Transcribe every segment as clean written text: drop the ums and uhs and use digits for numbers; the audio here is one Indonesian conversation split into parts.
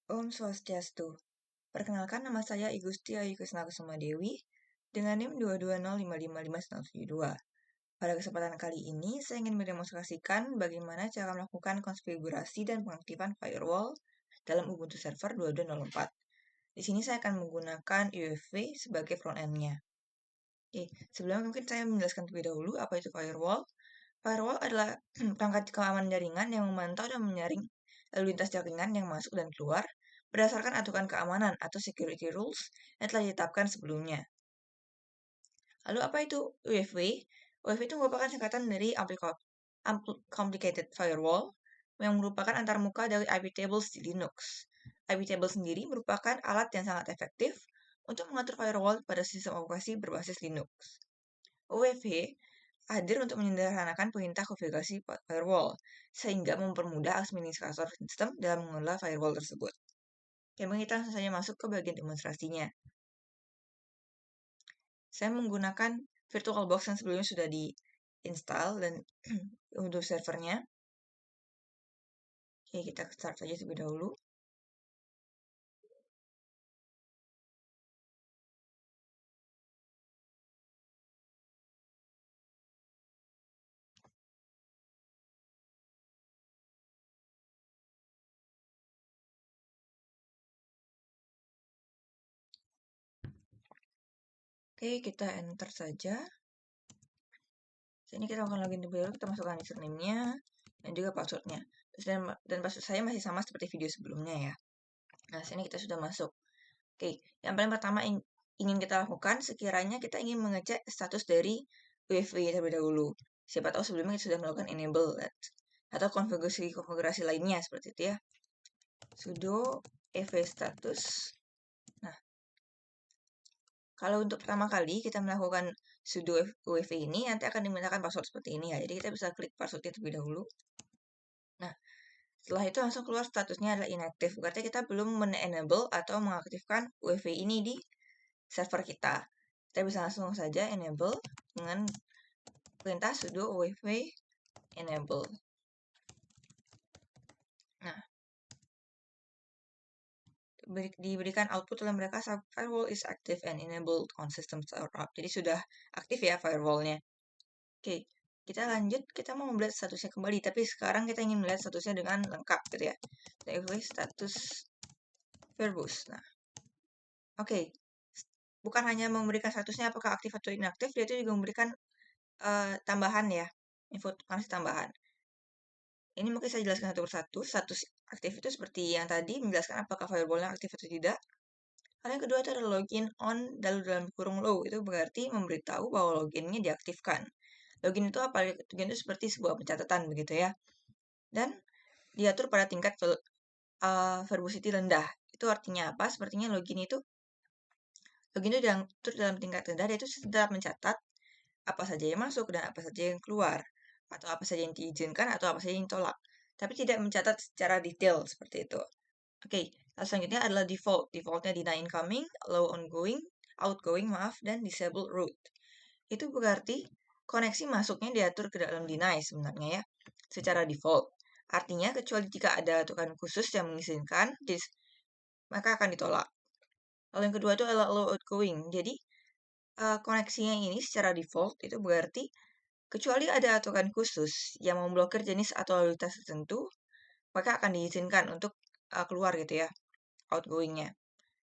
Om Swastiastu. Perkenalkan, nama saya Igusti Ayu Krisnakusuma Dewi dengan NIM 220555972. Pada kesempatan kali ini, saya ingin mendemonstrasikan bagaimana cara melakukan konfigurasi dan pengaktifan firewall dalam Ubuntu Server 2204. Di sini saya akan menggunakan UEFI sebagai front end-nya. Oke, sebelumnya mungkin saya menjelaskan terlebih dahulu apa itu firewall. Firewall adalah perangkat keamanan jaringan yang memantau dan menyaring lalu lintas jaringan yang masuk dan keluar berdasarkan aturan keamanan atau security rules yang telah ditetapkan sebelumnya. Lalu apa itu UEFI? UEFI itu merupakan singkatan dari Complicated Firewall yang merupakan antarmuka dari IP tables di Linux. IP table sendiri merupakan alat yang sangat efektif untuk mengatur firewall pada sistem operasi berbasis Linux. UEFI hadir untuk menyederhanakan perintah konfigurasi firewall, sehingga mempermudah administrator sistem dalam mengelola firewall tersebut. Oke, kita langsung saja masuk ke bagian demonstrasinya. Saya menggunakan VirtualBox yang sebelumnya sudah diinstal dan untuk servernya. Oke, kita start saja terlebih dahulu. Oke, kita enter saja. Sini kita akan login terlebih dahulu, kita masukkan username-nya dan juga password-nya. Dan password saya masih sama seperti video sebelumnya ya. Nah, sini kita sudah masuk. Oke, yang paling pertama ingin kita lakukan sekiranya kita ingin mengecek status dari UEFI terlebih dahulu. Siapa tahu sebelumnya kita sudah melakukan enable atau konfigurasi lainnya seperti itu ya. Sudo ev status. Nah, kalau untuk pertama kali kita melakukan sudo UEFI ini, nanti akan dimintakan password seperti ini ya. Jadi kita bisa klik passwordnya terlebih dahulu. Nah, setelah itu langsung keluar statusnya adalah inactive. Berarti kita belum men-enable atau mengaktifkan UEFI ini di server kita. Kita bisa langsung saja enable dengan perintah sudo UEFI enable. Nah, diberikan output oleh mereka firewall is active and enabled on system startup. Jadi sudah aktif ya firewallnya. Oke, kita lanjut. Kita mau melihat statusnya kembali, tapi sekarang kita ingin melihat statusnya dengan lengkap gitu ya. UEFI status verbose. Nah, oke. Bukan hanya memberikan statusnya apakah aktif atau inaktif, dia itu juga memberikan tambahan ya, informasi tambahan. Ini mungkin saya jelaskan satu persatu. Status aktif itu seperti yang tadi, menjelaskan apakah firewallnya aktif atau tidak. Lalu yang kedua itu adalah login on dalam kurung low. Itu berarti memberitahu bahwa loginnya diaktifkan. Login itu apa? Login itu seperti sebuah pencatatan begitu ya. Dan diatur pada tingkat verbosity rendah. Itu artinya apa? Sepertinya login itu diatur dalam tingkat rendah, yaitu tetap mencatat apa saja yang masuk dan apa saja yang keluar, atau apa saja yang diizinkan atau apa saja yang ditolak, tapi tidak mencatat secara detail seperti itu. Oke, selanjutnya adalah default. Defaultnya deny incoming, allow outgoing, dan disable root. Itu berarti koneksi masuknya diatur ke dalam deny sebenarnya ya, secara default. Artinya kecuali jika ada aturan khusus yang mengizinkan, maka akan ditolak. Lalu yang kedua itu adalah allow outgoing. Jadi koneksinya ini secara default itu berarti kecuali ada aturan khusus yang memblokir jenis atau lalu lintas tertentu, maka akan diizinkan untuk keluar gitu ya, outgoing-nya.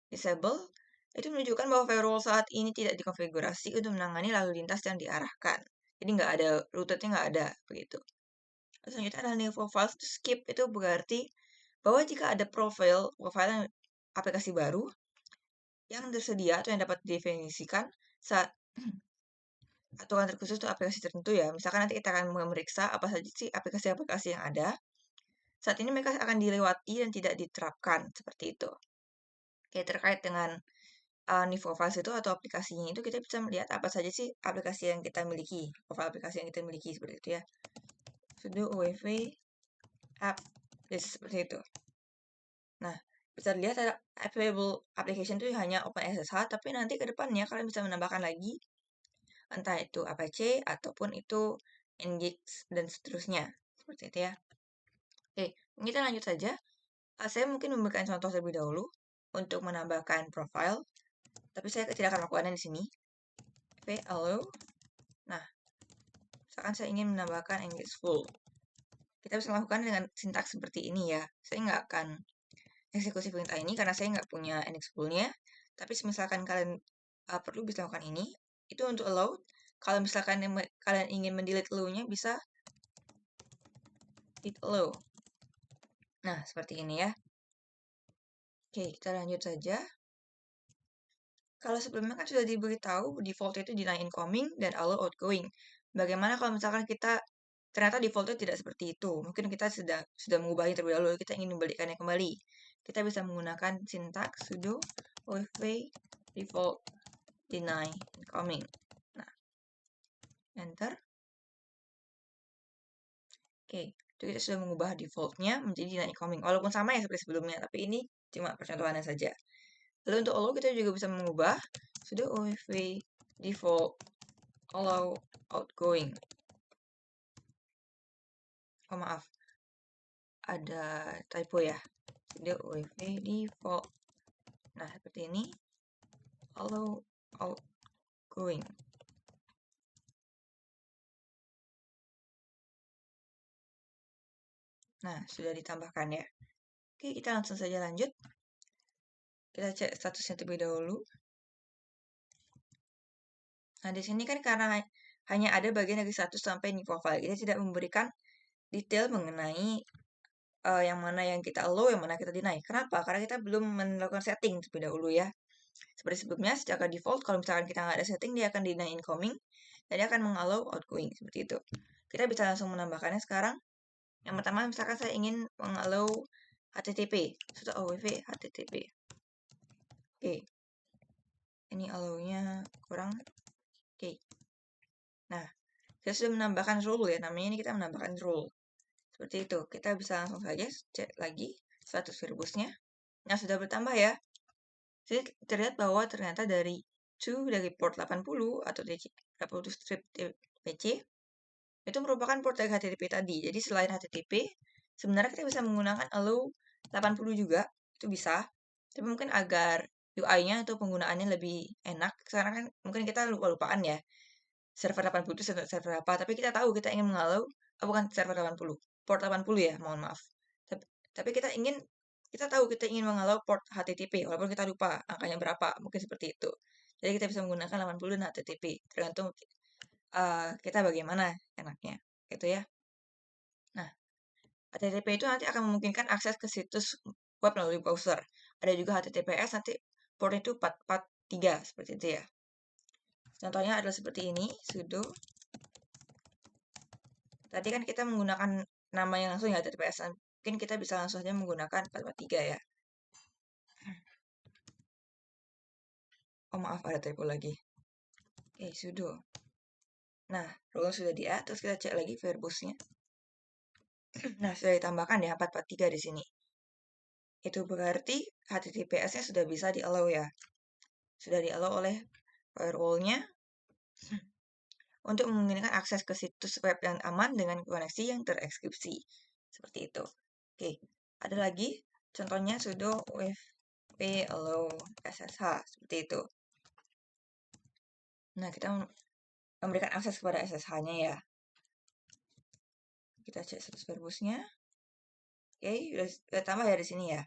Disable itu menunjukkan bahwa firewall saat ini tidak dikonfigurasi untuk menangani lalu lintas yang diarahkan. Jadi nggak ada, routernya nggak ada, begitu. Selanjutnya adalah new profile to skip. Itu berarti bahwa jika ada profile aplikasi baru yang tersedia atau yang dapat didefinisikan saat aturan terkhusus untuk aplikasi tertentu ya. Misalkan nanti kita akan memeriksa apa saja sih aplikasi-aplikasi yang ada. Saat ini mereka akan dilewati dan tidak diterapkan seperti itu. Oke, terkait dengan new profiles itu atau aplikasinya itu kita bisa melihat apa saja sih aplikasi yang kita miliki, profil aplikasi yang kita miliki seperti itu ya. Sudo UEFI app seperti itu. Nah, bisa dilihat ada available application itu hanya OpenSSH, tapi nanti ke depannya kalian bisa menambahkan lagi entah itu Apache ataupun itu Nginx dan seterusnya seperti itu ya. Oke, kita lanjut saja. Saya mungkin memberikan contoh terlebih dahulu untuk menambahkan profile, tapi saya tidak akan melakukannya di sini. Hello. Nah, misalkan saya ingin menambahkan engage full. Kita bisa melakukan dengan sintaks seperti ini ya. Saya nggak akan eksekusi perintah ini karena saya nggak punya engage full-nya. Tapi misalkan kalian perlu bisa lakukan ini, itu untuk allow. Kalau misalkan kalian ingin mendelete allow-nya, bisa hit allow. Nah, seperti ini ya. Oke, kita lanjut saja. Kalau sebelumnya kan sudah diberitahu default itu deny incoming dan allow outgoing. Bagaimana kalau misalkan kita ternyata defaultnya tidak seperti itu? Mungkin kita sudah mengubahnya terlebih dahulu, kita ingin membalikannya kembali. Kita bisa menggunakan sintaks sudo wv default deny incoming. Nah, enter. Oke, itu kita sudah mengubah defaultnya menjadi deny incoming. Walaupun sama ya seperti sebelumnya, tapi ini cuma percontohannya saja. Lalu untuk allow kita juga bisa mengubah sudo wv default allow outgoing. Oh maaf, ada typo ya. Sudo wv default. Nah, seperti ini. Allow outgoing. Nah, sudah ditambahkan ya. Oke, kita langsung saja lanjut. Kita cek statusnya terlebih dahulu. Nah, di sini kan karena hanya ada bagian dari status sampai new profile. Kita tidak memberikan detail mengenai yang mana yang kita allow, yang mana kita deny. Kenapa? Karena kita belum melakukan setting terlebih dahulu ya. Seperti sebelumnya, secara default, kalau misalkan kita nggak ada setting, dia akan deny incoming, dan dia akan mengallow outgoing, seperti itu. Kita bisa langsung menambahkannya sekarang. Yang pertama, misalkan saya ingin mengallow HTTP. Sudah OWV HTTP. Oke. Ini allow-nya kurang. Oke. Nah, saya sudah menambahkan rule ya. Namanya ini kita menambahkan rule. Seperti itu. Kita bisa langsung saja cek lagi status verbosnya. Nah, sudah bertambah ya. Jadi terlihat bahwa ternyata dari dari port 80 atau 80 strip PC itu merupakan port dari HTTP tadi. Jadi selain HTTP, sebenarnya kita bisa menggunakan allow 80 juga. Itu bisa. Tapi mungkin agar UI-nya atau penggunaannya lebih enak. Karena kan mungkin kita lupa-lupaan ya. Server 80 itu server apa. Tapi kita tahu kita ingin mengallow. Bukan server 80. Port 80 ya, mohon maaf. Tapi kita tahu kita ingin mengallow port HTTP. Walaupun kita lupa angkanya berapa. Mungkin seperti itu. Jadi kita bisa menggunakan 80 dan HTTP. Tergantung kita bagaimana enaknya. Gitu ya. Nah, HTTP itu nanti akan memungkinkan akses ke situs web melalui browser. Ada juga HTTPS, nanti portnya itu 443, seperti itu ya. Contohnya adalah seperti ini, sudo. Tadi kan kita menggunakan nama yang langsung ya, HTTPS. Mungkin kita bisa langsung saja menggunakan 443 ya. Oh maaf, ada typo lagi. Oke, sudo. Nah, rule sudah di-add, terus kita cek lagi verbosnya. Nah, sudah ditambahkan ya 443 di sini. Itu berarti HTTPS-nya sudah bisa di-allow ya. Sudah di-allow oleh firewall-nya untuk memungkinkan akses ke situs web yang aman dengan koneksi yang terekripsi. Seperti itu. Oke, ada lagi contohnya sudo wp allow ssh seperti itu. Nah, kita memberikan akses kepada SSH-nya ya. Kita cek status verbosnya. Oke, sudah tambah ya di sini ya.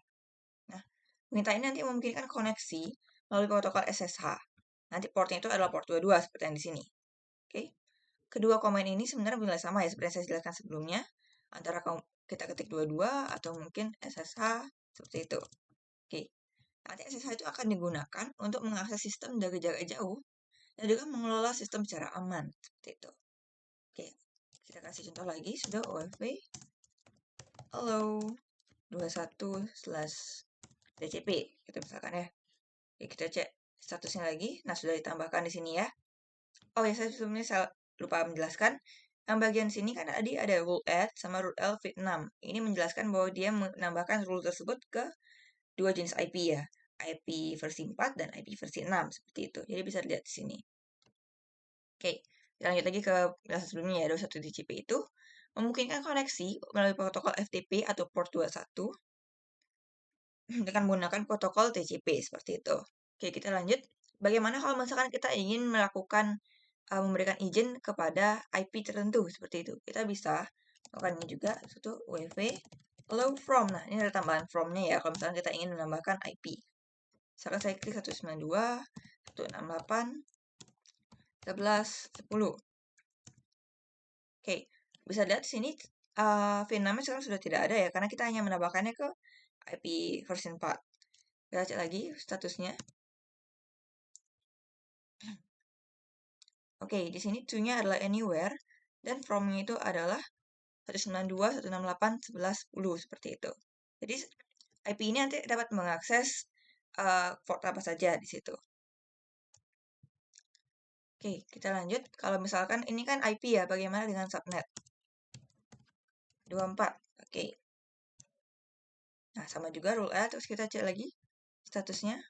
Nah, perintah ini nanti memungkinkan koneksi melalui protokol SSH. Nanti portnya itu adalah port 22 seperti yang di sini. Oke. Kedua komen ini sebenarnya bernilai sama ya seperti yang saya jelaskan sebelumnya. Antara kita ketik 22 atau mungkin SSH seperti itu. Oke. Nanti SSH itu akan digunakan untuk mengakses sistem dari jarak jauh dan juga mengelola sistem secara aman seperti itu. Oke. Kita kasih contoh lagi sudo wv hello 21/dcp gitu misalkan ya. Oke, kita cek statusnya lagi. Nah, sudah ditambahkan di sini ya. Oh ya, saya sebelumnya lupa menjelaskan. Yang bagian sini kan tadi ada rule add sama rule fit 6. Ini menjelaskan bahwa dia menambahkan rule tersebut ke dua jenis IP ya. IP versi 4 dan IP versi 6 seperti itu. Jadi bisa dilihat di sini. Oke, kita lanjut lagi ke penjelasan sebelumnya ya. 21DCP itu memungkinkan koneksi melalui protokol FTP atau port 21 dengan menggunakan protokol TCP seperti itu. Oke, kita lanjut. Bagaimana kalau misalkan kita ingin melakukan memberikan izin kepada IP tertentu seperti itu? Kita bisa melakukan ini juga, satu wv allow from. Nah, ini ada tambahan from-nya ya kalau misalkan kita ingin menambahkan IP. Misalkan saya klik 192.168.11.10. Oke, bisa lihat di sini VNAM sekarang sudah tidak ada ya, karena kita hanya menambahkannya ke IP version 4. Kita cek lagi statusnya. Oke, di sini to-nya adalah anywhere, dan from-nya itu adalah 192.168.11.10 seperti itu. Jadi IP ini nanti dapat mengakses port apa saja di situ. Oke, kita lanjut. Kalau misalkan ini kan IP ya, bagaimana dengan subnet? 24. Oke. Nah, sama juga rule A, terus kita cek lagi statusnya.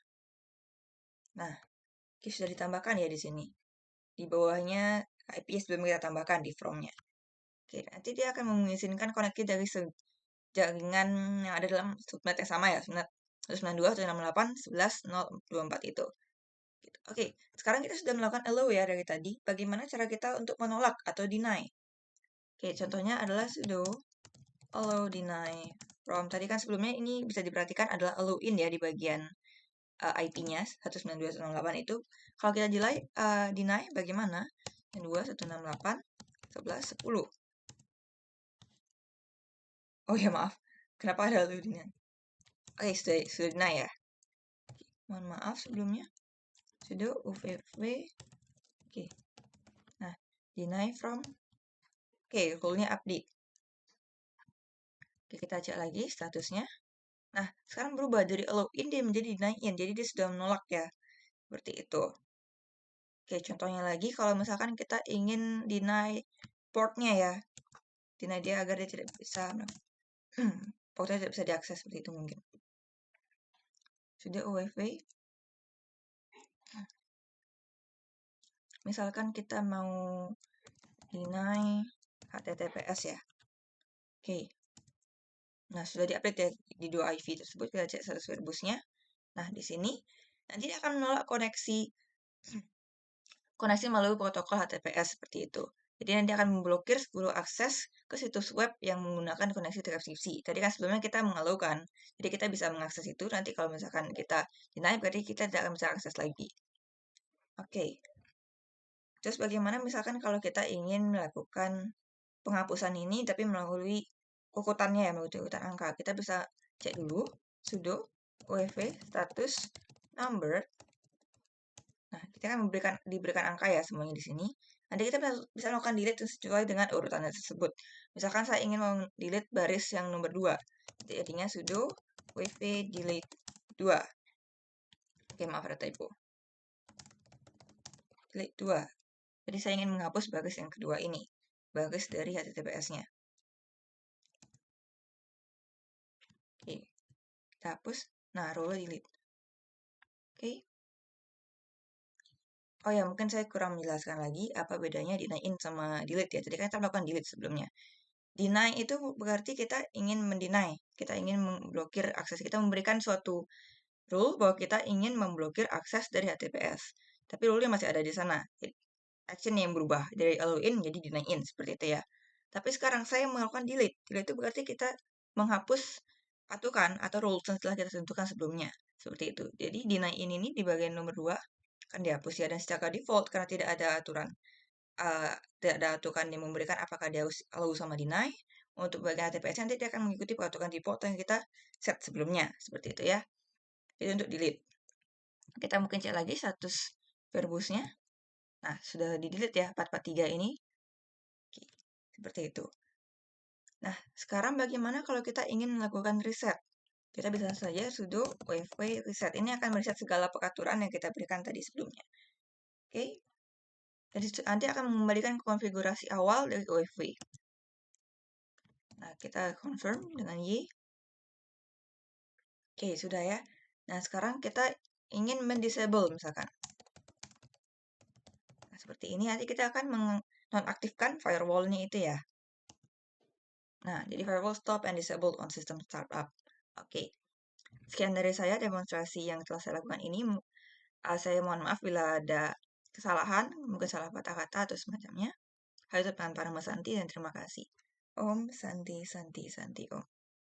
Nah, ini sudah ditambahkan ya di sini. Di bawahnya IP sebelum kita tambahkan di from-nya. Oke, nanti dia akan mengizinkan koneksi dari jaringan yang ada dalam subnet yang sama ya, subnet 192.168.11.024 itu. Oke, sekarang kita sudah melakukan allow ya dari tadi. Bagaimana cara kita untuk menolak atau deny? Oke, contohnya adalah sudo allow deny from. Tadi kan sebelumnya ini bisa diperhatikan adalah allow in ya di bagian IP-nya 192.168 itu. Kalau kita deny bagaimana? 192.168.11.10. Oh ya maaf, kenapa ada allow deny? Oke, sudah deny ya. Mohon maaf sebelumnya. Sudo uvv. Oke. Nah, deny from. Oke, rule-nya update. Oke, kita cek lagi statusnya. Nah, sekarang berubah dari allow in dia menjadi deny in. Jadi dia sudah menolak ya. Seperti itu. Oke, contohnya lagi kalau misalkan kita ingin deny portnya ya. Deny dia agar dia tidak bisa portnya tidak bisa diakses seperti itu mungkin. Sudah UWV. Misalkan kita mau deny HTTPS ya. Oke. Nah, sudah diupdate ya di dua IV tersebut. Kita cek status verbosnya. Nah, di sini nanti dia akan menolak koneksi melalui protokol HTTPS seperti itu. Jadi nanti akan memblokir seluruh akses ke situs web yang menggunakan koneksi transkripsi. Tadi kan sebelumnya kita mengalaukan, jadi kita bisa mengakses itu. Nanti kalau misalkan kita deny, berarti kita tidak akan bisa akses lagi. Oke. Terus bagaimana misalkan kalau kita ingin melakukan penghapusan ini, tapi melalui urutannya ya, melalui urutan angka. Kita bisa cek dulu sudo wv status number. Nah, kita kan diberikan angka ya semuanya di sini. Nanti kita bisa melakukan delete sesuai dengan urutannya tersebut. Misalkan saya ingin delete baris yang nomor 2. Jadinya sudo wv delete 2. Oke, maaf ada typo. Delete 2. Jadi saya ingin menghapus baris yang kedua ini. Baris dari HTTPS-nya. Oke. Kita hapus. Nah, role delete. Oke. Oh ya, mungkin saya kurang menjelaskan lagi apa bedanya deny in sama delete ya. Tadi kan kita melakukan delete sebelumnya. Deny itu berarti kita ingin mendeny. Kita ingin memblokir akses. Kita memberikan suatu rule bahwa kita ingin memblokir akses dari HTTPS. Tapi rule-nya masih ada di sana. Action yang berubah dari allow in menjadi deny in. Seperti itu ya. Tapi sekarang saya melakukan delete. Delete itu berarti kita menghapus patukan atau rules yang telah kita tentukan sebelumnya. Seperti itu. Jadi deny in ini di bagian nomor 2 kan dihapus ya, dan secara default karena tidak ada aturan yang memberikan apakah dia allow sama deny. Untuk bagian HTTPS nanti dia akan mengikuti peraturan default yang kita set sebelumnya seperti itu ya. Jadi untuk delete kita mungkin cek lagi status verbosnya. Nah, sudah di delete ya 443 ini. Oke, seperti itu. Nah, sekarang bagaimana kalau kita ingin melakukan reset? Kita bisa saja sudo wv reset. Ini akan mereset segala peraturan yang kita berikan tadi sebelumnya. Oke. Jadi nanti akan mengembalikan konfigurasi awal dari UEFI. Nah, kita confirm dengan Y. Oke, sudah ya. Nah, sekarang kita ingin mendisable misalkan. Nah, seperti ini nanti kita akan menonaktifkan firewall-nya itu ya. Nah, jadi firewall stop and disable on system startup. Oke. Sekian dari saya demonstrasi yang telah saya lakukan ini. Saya mohon maaf bila ada kesalahan, mungkin salah patah kata atau semacamnya. Hal itu tanpa Mas Santi dan terima kasih. Om Santi Santi Santi Om.